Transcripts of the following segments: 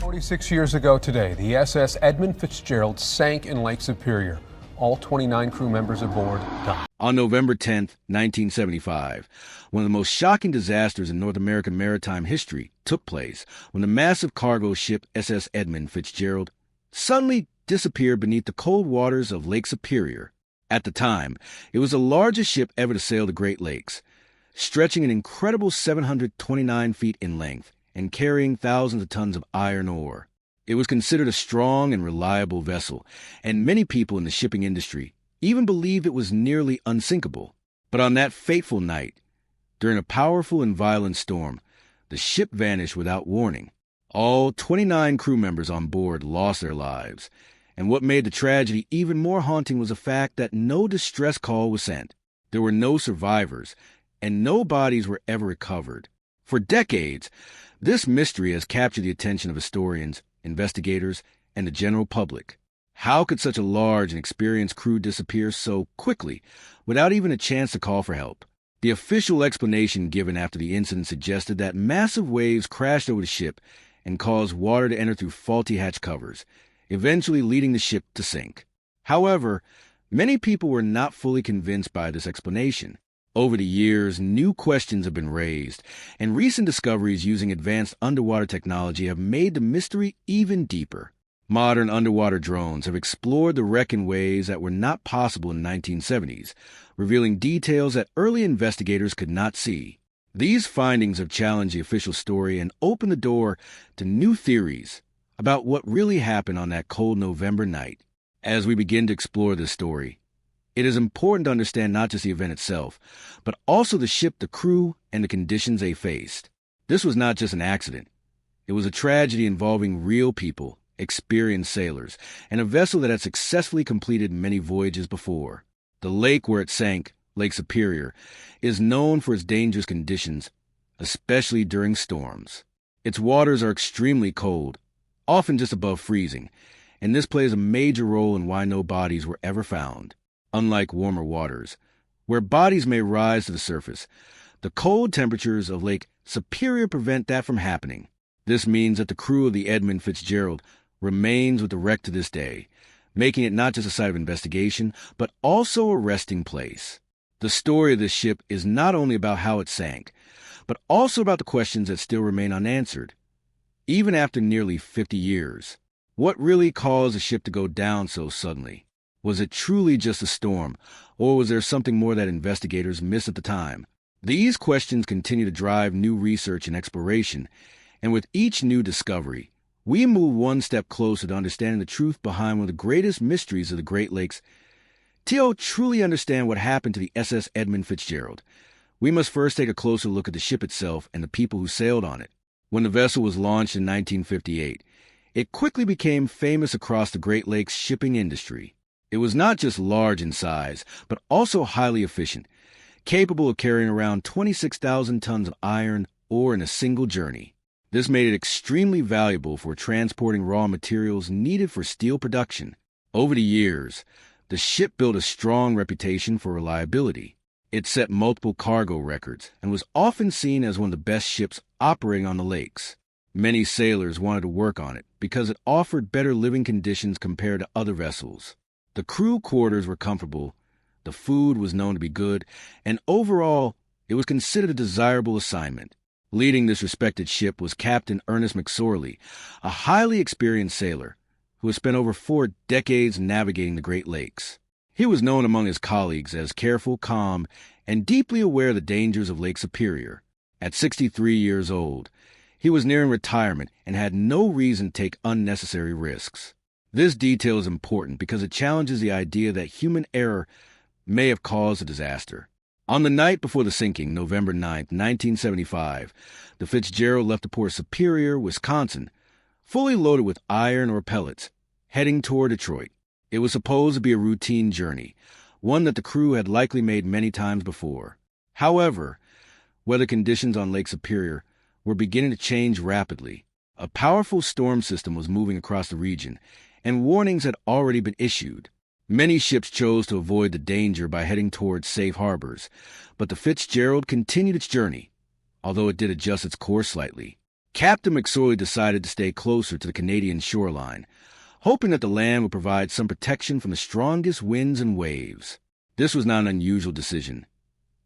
46 years ago today, the SS Edmund Fitzgerald sank in Lake Superior. All 29 crew members aboard died. On November 10, 1975, one of the most shocking disasters in North American maritime history took place when the massive cargo ship SS Edmund Fitzgerald suddenly disappeared beneath the cold waters of Lake Superior. At the time, it was the largest ship ever to sail the Great Lakes, stretching an incredible 729 feet in length and carrying thousands of tons of iron ore. It was considered a strong and reliable vessel, and many people in the shipping industry even believed it was nearly unsinkable. But on that fateful night, during a powerful and violent storm, the ship vanished without warning. All 29 crew members on board lost their lives, and what made the tragedy even more haunting was the fact that no distress call was sent. There were no survivors, and no bodies were ever recovered. For decades, this mystery has captured the attention of historians, investigators, and the general public. How could such a large and experienced crew disappear so quickly without even a chance to call for help? The official explanation given after the incident suggested that massive waves crashed over the ship and caused water to enter through faulty hatch covers, eventually leading the ship to sink. However, many people were not fully convinced by this explanation. Over the years, new questions have been raised, and recent discoveries using advanced underwater technology have made the mystery even deeper. Modern underwater drones have explored the wreck in ways that were not possible in the 1970s, revealing details that early investigators could not see. These findings have challenged the official story and opened the door to new theories about what really happened on that cold November night. As we begin to explore this story, it is important to understand not just the event itself, but also the ship, the crew, and the conditions they faced. This was not just an accident. It was a tragedy involving real people, experienced sailors, and a vessel that had successfully completed many voyages before. The lake where it sank, Lake Superior, is known for its dangerous conditions, especially during storms. Its waters are extremely cold, often just above freezing, and this plays a major role in why no bodies were ever found. Unlike warmer waters, where bodies may rise to the surface, the cold temperatures of Lake Superior prevent that from happening. This means that the crew of the Edmund Fitzgerald remains with the wreck to this day, making it not just a site of investigation, but also a resting place. The story of this ship is not only about how it sank, but also about the questions that still remain unanswered. Even after nearly 50 years, what really caused the ship to go down so suddenly? Was it truly just a storm, or was there something more that investigators missed at the time? These questions continue to drive new research and exploration, and with each new discovery, we move one step closer to understanding the truth behind one of the greatest mysteries of the Great Lakes. To truly understand what happened to the SS Edmund Fitzgerald, we must first take a closer look at the ship itself and the people who sailed on it. When the vessel was launched in 1958, it quickly became famous across the Great Lakes shipping industry. It was not just large in size, but also highly efficient, capable of carrying around 26,000 tons of iron ore in a single journey. This made it extremely valuable for transporting raw materials needed for steel production. Over the years, the ship built a strong reputation for reliability. It set multiple cargo records and was often seen as one of the best ships operating on the lakes. Many sailors wanted to work on it because it offered better living conditions compared to other vessels. The crew quarters were comfortable, the food was known to be good, and overall, it was considered a desirable assignment. Leading this respected ship was Captain Ernest McSorley, a highly experienced sailor who had spent over 4 decades navigating the Great Lakes. He was known among his colleagues as careful, calm, and deeply aware of the dangers of Lake Superior. At 63 years old, he was nearing retirement and had no reason to take unnecessary risks. This detail is important because it challenges the idea that human error may have caused a disaster. On the night before the sinking, November 9, 1975, the Fitzgerald left the port of Superior, Wisconsin, fully loaded with iron ore pellets, heading toward Detroit. It was supposed to be a routine journey, one that the crew had likely made many times before. However, weather conditions on Lake Superior were beginning to change rapidly. A powerful storm system was moving across the region, and warnings had already been issued. Many ships chose to avoid the danger by heading towards safe harbors, but the Fitzgerald continued its journey, although it did adjust its course slightly. Captain McSorley decided to stay closer to the Canadian shoreline, hoping that the land would provide some protection from the strongest winds and waves. This was not an unusual decision.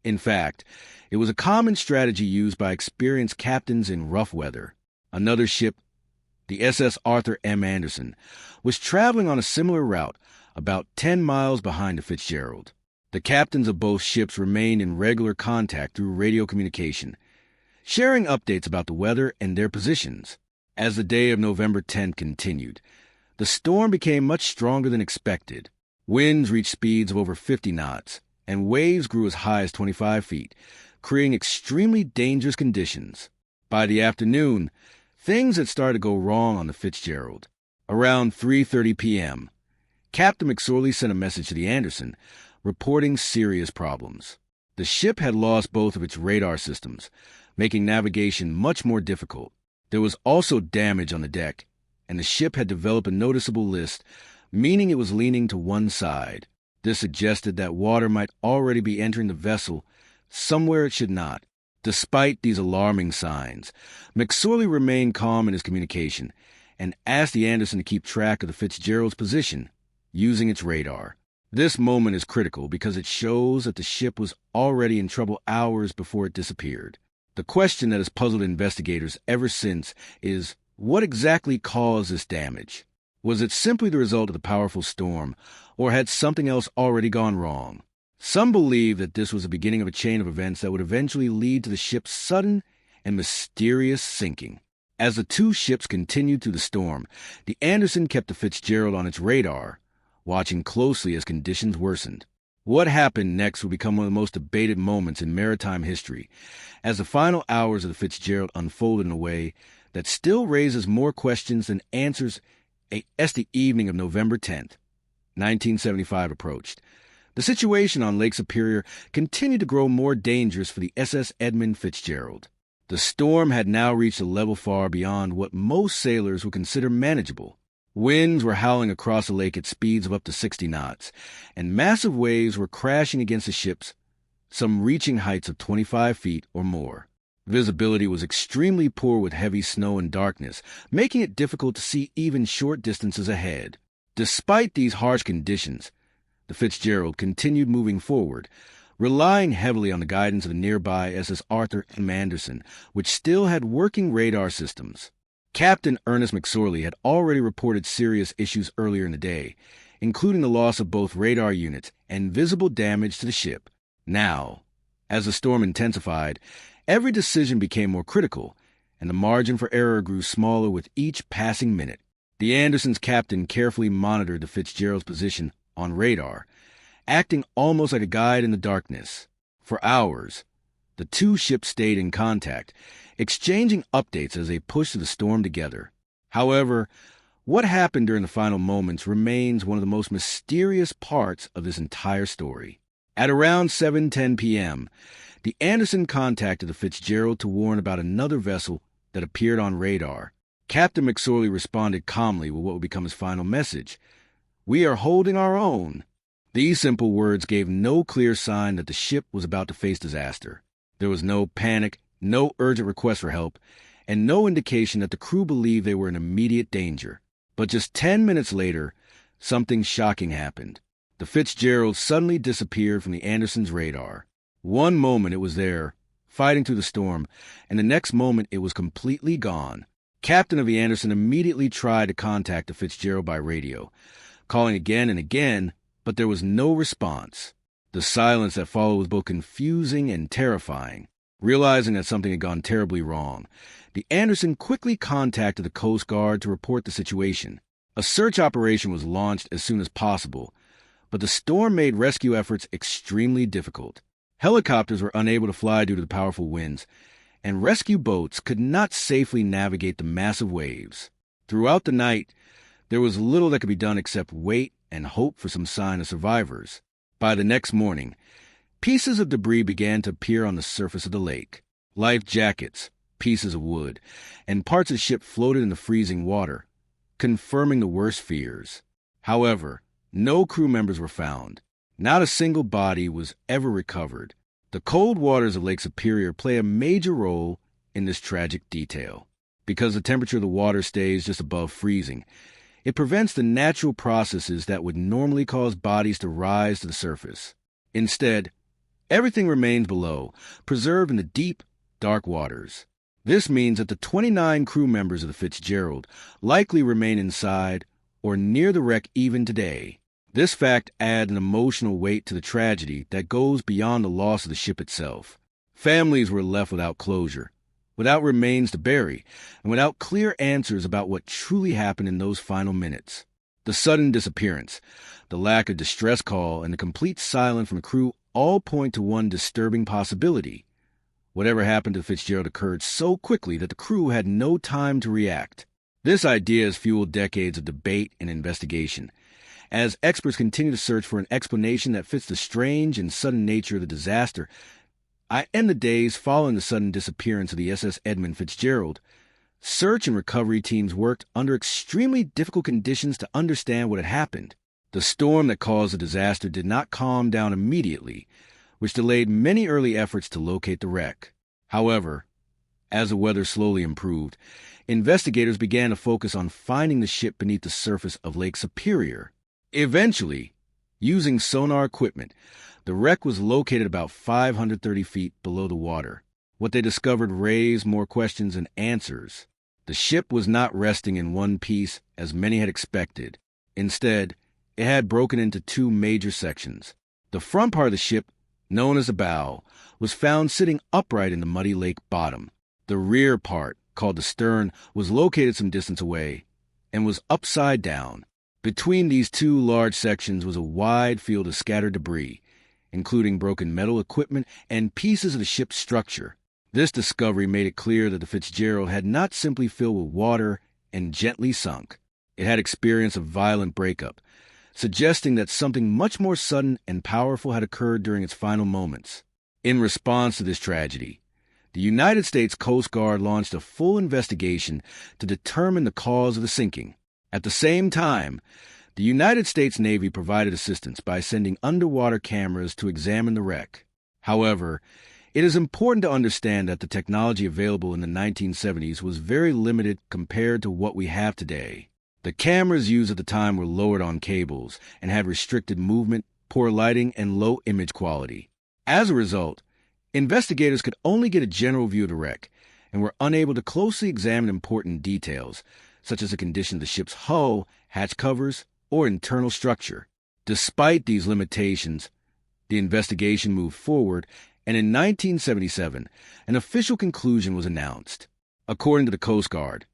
In fact, it was a common strategy used by experienced captains in rough weather. Another ship, the SS Arthur M. Anderson, was traveling on a similar route, about 10 miles behind the Fitzgerald. The captains of both ships remained in regular contact through radio communication, sharing updates about the weather and their positions. As the day of November 10th continued, the storm became much stronger than expected. Winds reached speeds of over 50 knots, and waves grew as high as 25 feet, creating extremely dangerous conditions. By the afternoon, things had started to go wrong on the Fitzgerald. Around 3:30 p.m., Captain McSorley sent a message to the Anderson, reporting serious problems. The ship had lost both of its radar systems, making navigation much more difficult. There was also damage on the deck, and the ship had developed a noticeable list, meaning it was leaning to one side. This suggested that water might already be entering the vessel somewhere it should not. Despite these alarming signs, McSorley remained calm in his communication and asked the Anderson to keep track of the Fitzgerald's position using its radar. This moment is critical because it shows that the ship was already in trouble hours before it disappeared. The question that has puzzled investigators ever since is, what exactly caused this damage? Was it simply the result of the powerful storm, or had something else already gone wrong? Some believe that this was the beginning of a chain of events that would eventually lead to the ship's sudden and mysterious sinking. As the two ships continued through the storm, the Anderson kept the Fitzgerald on its radar, watching closely as conditions worsened. What happened next would become one of the most debated moments in maritime history, as the final hours of the Fitzgerald unfolded in a way that still raises more questions than answers as the evening of November 10th, 1975 approached. The situation on Lake Superior continued to grow more dangerous for the SS Edmund Fitzgerald. The storm had now reached a level far beyond what most sailors would consider manageable. Winds were howling across the lake at speeds of up to 60 knots, and massive waves were crashing against the ships, some reaching heights of 25 feet or more. Visibility was extremely poor with heavy snow and darkness, making it difficult to see even short distances ahead. Despite these harsh conditions, the Fitzgerald continued moving forward, relying heavily on the guidance of the nearby SS Arthur M. Anderson, which still had working radar systems. Captain Ernest McSorley had already reported serious issues earlier in the day, including the loss of both radar units and visible damage to the ship. Now, as the storm intensified, every decision became more critical, and the margin for error grew smaller with each passing minute. The Anderson's captain carefully monitored the Fitzgerald's position on radar, acting almost like a guide in the darkness. For hours, the two ships stayed in contact, exchanging updates as they pushed through the storm together. However, what happened during the final moments remains one of the most mysterious parts of this entire story. At around 7:10 p.m., the Anderson contacted the Fitzgerald to warn about another vessel that appeared on radar. Captain McSorley responded calmly with what would become his final message: "We are holding our own." These simple words gave no clear sign that the ship was about to face disaster. There was no panic, no urgent request for help, and no indication that the crew believed they were in immediate danger. But just 10 minutes later, something shocking happened. The Fitzgerald suddenly disappeared from the Anderson's radar. One moment it was there, fighting through the storm, and the next moment it was completely gone. Captain of the Anderson immediately tried to contact the Fitzgerald by radio, calling again and again, but there was no response. The silence that followed was both confusing and terrifying. Realizing that something had gone terribly wrong, the Anderson quickly contacted the Coast Guard to report the situation. A search operation was launched as soon as possible, but the storm made rescue efforts extremely difficult. Helicopters were unable to fly due to the powerful winds, and rescue boats could not safely navigate the massive waves. Throughout the night, there was little that could be done except wait and hope for some sign of survivors. By the next morning, pieces of debris began to appear on the surface of the lake. Life jackets, pieces of wood, and parts of the ship floated in the freezing water, confirming the worst fears. However, no crew members were found. Not a single body was ever recovered. The cold waters of Lake Superior play a major role in this tragic detail. Because the temperature of the water stays just above freezing, it prevents the natural processes that would normally cause bodies to rise to the surface. Instead, everything remains below, preserved in the deep, dark waters. This means that the 29 crew members of the Fitzgerald likely remain inside or near the wreck even today. This fact adds an emotional weight to the tragedy that goes beyond the loss of the ship itself. Families were left without closure, without remains to bury, and without clear answers about what truly happened in those final minutes. The sudden disappearance, the lack of distress call, and the complete silence from the crew all point to one disturbing possibility. Whatever happened to Fitzgerald occurred so quickly that the crew had no time to react. This idea has fueled decades of debate and investigation, as experts continue to search for an explanation that fits the strange and sudden nature of the disaster. In the days following the sudden disappearance of the SS Edmund Fitzgerald, search and recovery teams worked under extremely difficult conditions to understand what had happened. The storm that caused the disaster did not calm down immediately, which delayed many early efforts to locate the wreck. However, as the weather slowly improved, investigators began to focus on finding the ship beneath the surface of Lake Superior. Eventually, using sonar equipment, the wreck was located about 530 feet below the water. What they discovered raised more questions than answers. The ship was not resting in one piece as many had expected. Instead, it had broken into two major sections. The front part of the ship, known as the bow, was found sitting upright in the muddy lake bottom. The rear part, called the stern, was located some distance away and was upside down. Between these two large sections was a wide field of scattered debris, including broken metal equipment and pieces of the ship's structure. This discovery made it clear that the Fitzgerald had not simply filled with water and gently sunk. It had experienced a violent breakup, suggesting that something much more sudden and powerful had occurred during its final moments. In response to this tragedy, the United States Coast Guard launched a full investigation to determine the cause of the sinking. At the same time, the United States Navy provided assistance by sending underwater cameras to examine the wreck. However, it is important to understand that the technology available in the 1970s was very limited compared to what we have today. The cameras used at the time were lowered on cables and had restricted movement, poor lighting, and low image quality. As a result, investigators could only get a general view of the wreck and were unable to closely examine important details, such as the condition of the ship's hull, hatch covers, or internal structure. Despite these limitations, the investigation moved forward, and in 1977, an official conclusion was announced. According to the Coast Guard,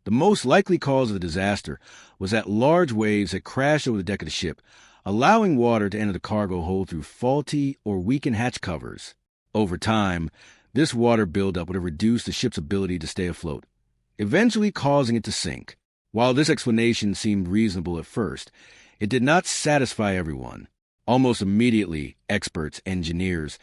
the most likely cause of the disaster was that large waves had crashed over the deck of the ship, allowing water to enter the cargo hold through faulty or weakened hatch covers. Over time, this water buildup would have reduced the ship's ability to stay afloat, eventually causing it to sink. While this explanation seemed reasonable at first, it did not satisfy everyone. Almost immediately, experts, engineers,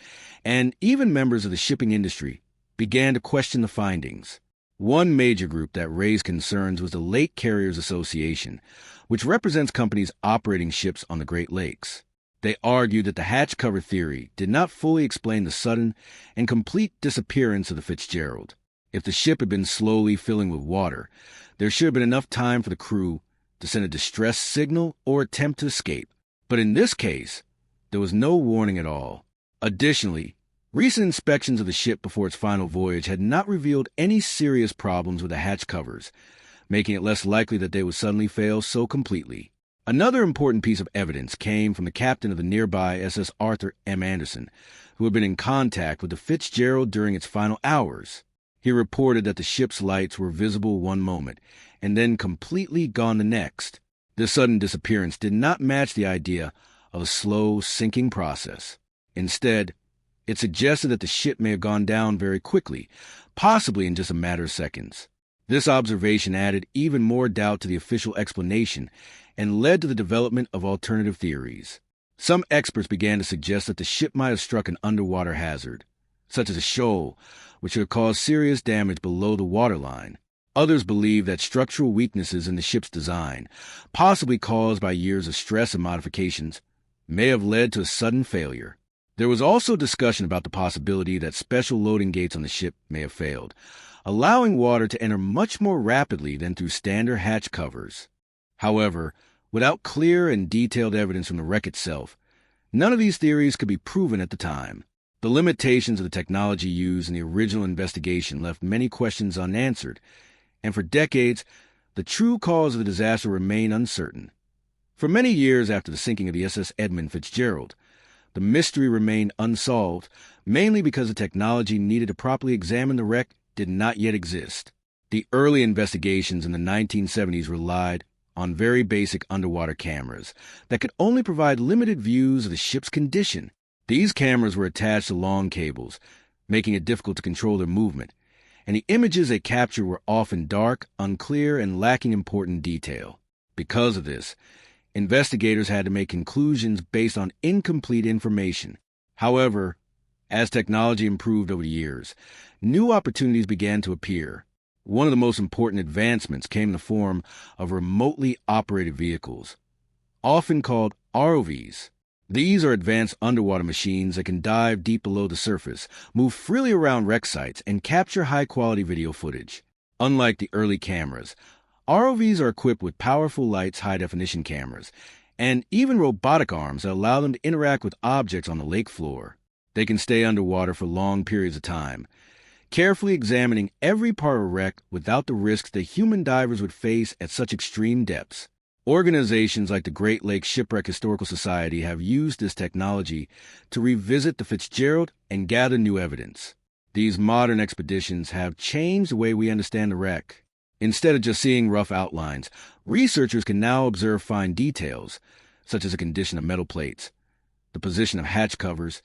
and even members of the shipping industry began to question the findings. One major group that raised concerns was the Lake Carriers Association, which represents companies operating ships on the Great Lakes. They argued that the hatch cover theory did not fully explain the sudden and complete disappearance of the Fitzgerald. If the ship had been slowly filling with water, there should have been enough time for the crew to send a distress signal or attempt to escape. But in this case, there was no warning at all. Additionally, recent inspections of the ship before its final voyage had not revealed any serious problems with the hatch covers, making it less likely that they would suddenly fail so completely. Another important piece of evidence came from the captain of the nearby SS Arthur M. Anderson, who had been in contact with the Fitzgerald during its final hours. He reported that the ship's lights were visible one moment and then completely gone the next. This sudden disappearance did not match the idea of a slow sinking process. Instead, it suggested that the ship may have gone down very quickly, possibly in just a matter of seconds. This observation added even more doubt to the official explanation and led to the development of alternative theories. Some experts began to suggest that the ship might have struck an underwater hazard, such as a shoal, which would have caused serious damage below the waterline. Others believe that structural weaknesses in the ship's design, possibly caused by years of stress and modifications, may have led to a sudden failure. There was also discussion about the possibility that special loading gates on the ship may have failed, allowing water to enter much more rapidly than through standard hatch covers. However, without clear and detailed evidence from the wreck itself, none of these theories could be proven at the time. The limitations of the technology used in the original investigation left many questions unanswered, and for decades, the true cause of the disaster remained uncertain. For many years after the sinking of the SS Edmund Fitzgerald, the mystery remained unsolved, mainly because the technology needed to properly examine the wreck did not yet exist. The early investigations in the 1970s relied on very basic underwater cameras that could only provide limited views of the ship's condition. These cameras were attached to long cables, making it difficult to control their movement, and the images they captured were often dark, unclear, and lacking important detail. Because of this, investigators had to make conclusions based on incomplete information. However, as technology improved over the years, new opportunities began to appear. One of the most important advancements came in the form of remotely operated vehicles, often called ROVs. These are advanced underwater machines that can dive deep below the surface, move freely around wreck sites, and capture high-quality video footage. Unlike the early cameras, ROVs are equipped with powerful lights, high-definition cameras, and even robotic arms that allow them to interact with objects on the lake floor. They can stay underwater for long periods of time, carefully examining every part of a wreck without the risks that human divers would face at such extreme depths. Organizations like the Great Lakes Shipwreck Historical Society have used this technology to revisit the Fitzgerald and gather new evidence. These modern expeditions have changed the way we understand the wreck. Instead of just seeing rough outlines, researchers can now observe fine details, such as the condition of metal plates, the position of hatch covers,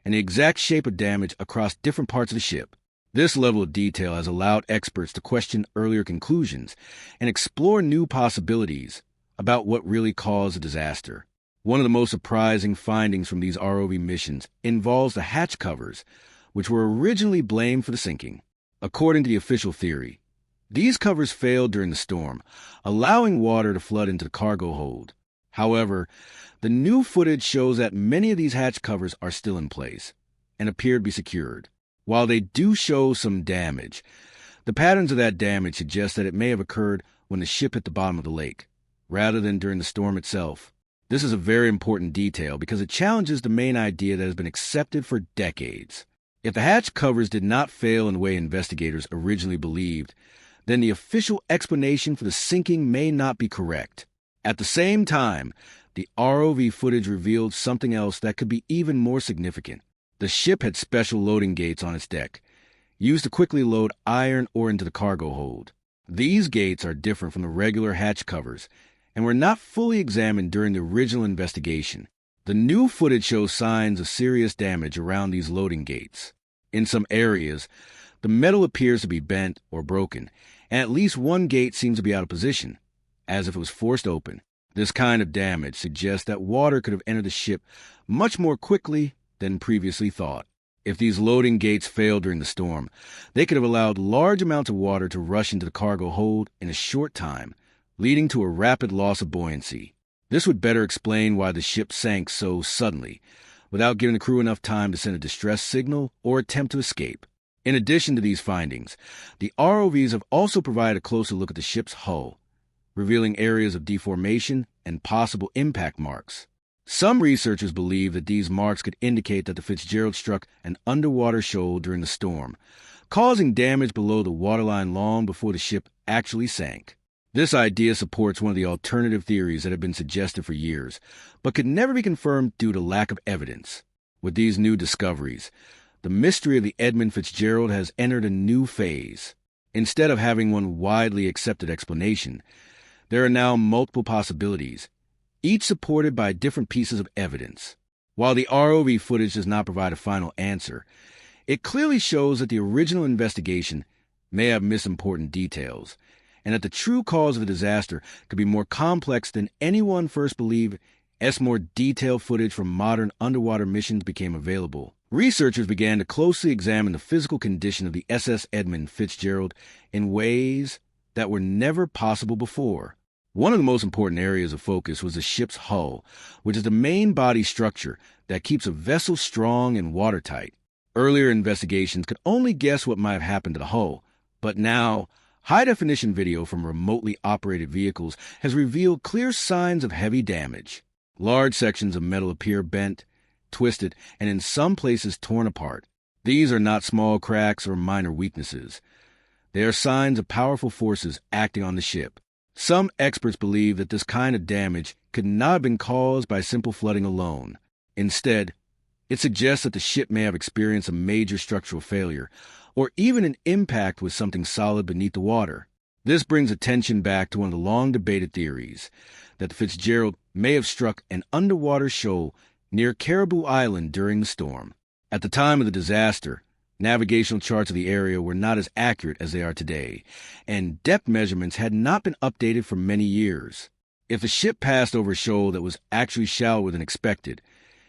and the exact shape of damage across different parts of the ship. This level of detail has allowed experts to question earlier conclusions and explore new possibilities about what really caused the disaster. One of the most surprising findings from these ROV missions involves the hatch covers, which were originally blamed for the sinking. According to the official theory, these covers failed during the storm, allowing water to flood into the cargo hold. However, the new footage shows that many of these hatch covers are still in place and appear to be secured. While they do show some damage, the patterns of that damage suggest that it may have occurred when the ship hit the bottom of the lake, rather than during the storm itself. This is a very important detail because it challenges the main idea that has been accepted for decades. If the hatch covers did not fail in the way investigators originally believed, then the official explanation for the sinking may not be correct. At the same time, the ROV footage revealed something else that could be even more significant. The ship had special loading gates on its deck, used to quickly load iron ore into the cargo hold. These gates are different from the regular hatch covers and were not fully examined during the original investigation. The new footage shows signs of serious damage around these loading gates. In some areas, the metal appears to be bent or broken, and at least one gate seems to be out of position, as if it was forced open. This kind of damage suggests that water could have entered the ship much more quickly than previously thought. If these loading gates failed during the storm, they could have allowed large amounts of water to rush into the cargo hold in a short time, leading to a rapid loss of buoyancy. This would better explain why the ship sank so suddenly, without giving the crew enough time to send a distress signal or attempt to escape. In addition to these findings, the ROVs have also provided a closer look at the ship's hull, revealing areas of deformation and possible impact marks. Some researchers believe that these marks could indicate that the Fitzgerald struck an underwater shoal during the storm, causing damage below the waterline long before the ship actually sank. This idea supports one of the alternative theories that have been suggested for years, but could never be confirmed due to lack of evidence. With these new discoveries, the mystery of the Edmund Fitzgerald has entered a new phase. Instead of having one widely accepted explanation, there are now multiple possibilities, each supported by different pieces of evidence. While the ROV footage does not provide a final answer, it clearly shows that the original investigation may have missed important details, and that the true cause of the disaster could be more complex than anyone first believed as more detailed footage from modern underwater missions became available. Researchers began to closely examine the physical condition of the SS Edmund Fitzgerald in ways that were never possible before. One of the most important areas of focus was the ship's hull, which is the main body structure that keeps a vessel strong and watertight. Earlier investigations could only guess what might have happened to the hull, But now, high-definition video from remotely operated vehicles has revealed clear signs of heavy damage. Large sections of metal appear bent, twisted, and in some places torn apart. These are not small cracks or minor weaknesses. They are signs of powerful forces acting on the ship. Some experts believe that this kind of damage could not have been caused by simple flooding alone. Instead, it suggests that the ship may have experienced a major structural failure, or even an impact with something solid beneath the water. This brings attention back to one of the long-debated theories, that the Fitzgerald may have struck an underwater shoal near Caribou Island during the storm. At the time of the disaster, navigational charts of the area were not as accurate as they are today, and depth measurements had not been updated for many years. If the ship passed over a shoal that was actually shallower than expected,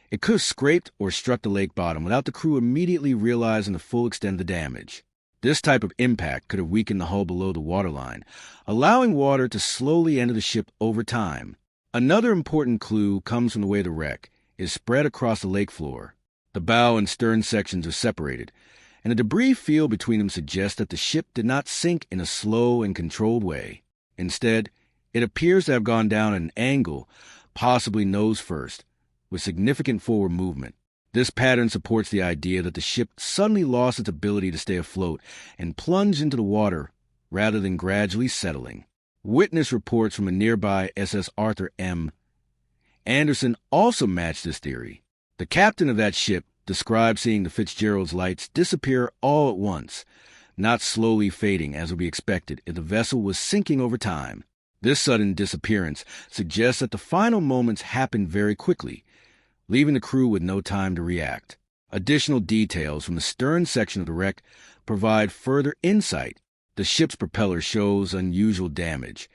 it could have scraped or struck the lake bottom without the crew immediately realizing the full extent of the damage. This type of impact could have weakened the hull below the waterline, allowing water to slowly enter the ship over time. Another important clue comes from the way the wreck is spread across the lake floor. The bow and stern sections are separated, and the debris field between them suggests that the ship did not sink in a slow and controlled way. Instead, it appears to have gone down at an angle, possibly nose first, with significant forward movement. This pattern supports the idea that the ship suddenly lost its ability to stay afloat and plunged into the water rather than gradually settling. Witness reports from a nearby SS Arthur M. Anderson also matched this theory. The captain of that ship described seeing the Fitzgerald's lights disappear all at once, not slowly fading as would be expected if the vessel was sinking over time. This sudden disappearance suggests that the final moments happened very quickly, leaving the crew with no time to react. Additional details from the stern section of the wreck provide further insight. The ship's propeller shows unusual damage,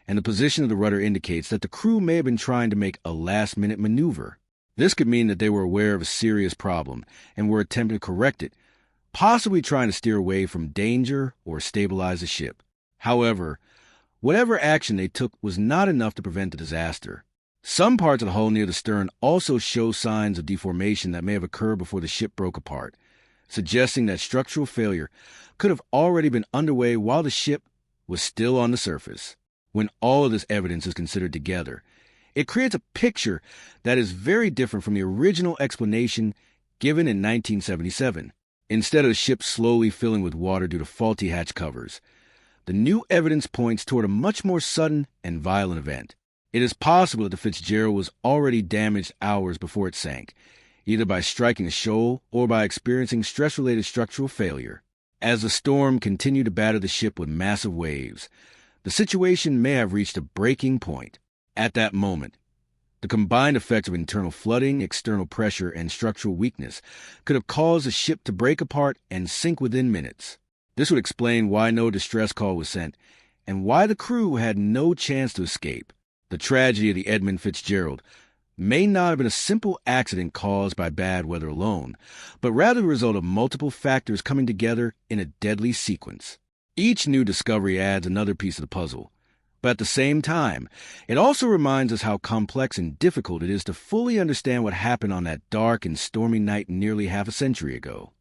and the position of the rudder indicates that the crew may have been trying to make a last-minute maneuver. This could mean that they were aware of a serious problem and were attempting to correct it, possibly trying to steer away from danger or stabilize the ship. However, whatever action they took was not enough to prevent the disaster. Some parts of the hull near the stern also show signs of deformation that may have occurred before the ship broke apart, suggesting that structural failure could have already been underway while the ship was still on the surface. When all of this evidence is considered together, it creates a picture that is very different from the original explanation given in 1977. Instead of the ship slowly filling with water due to faulty hatch covers, the new evidence points toward a much more sudden and violent event. It is possible that the Fitzgerald was already damaged hours before it sank, either by striking a shoal or by experiencing stress-related structural failure. As the storm continued to batter the ship with massive waves, the situation may have reached a breaking point. At that moment, the combined effects of internal flooding, external pressure, and structural weakness could have caused the ship to break apart and sink within minutes. This would explain why no distress call was sent and why the crew had no chance to escape. The tragedy of the Edmund Fitzgerald may not have been a simple accident caused by bad weather alone, but rather the result of multiple factors coming together in a deadly sequence. Each new discovery adds another piece of the puzzle, but at the same time, it also reminds us how complex and difficult it is to fully understand what happened on that dark and stormy night nearly half a century ago.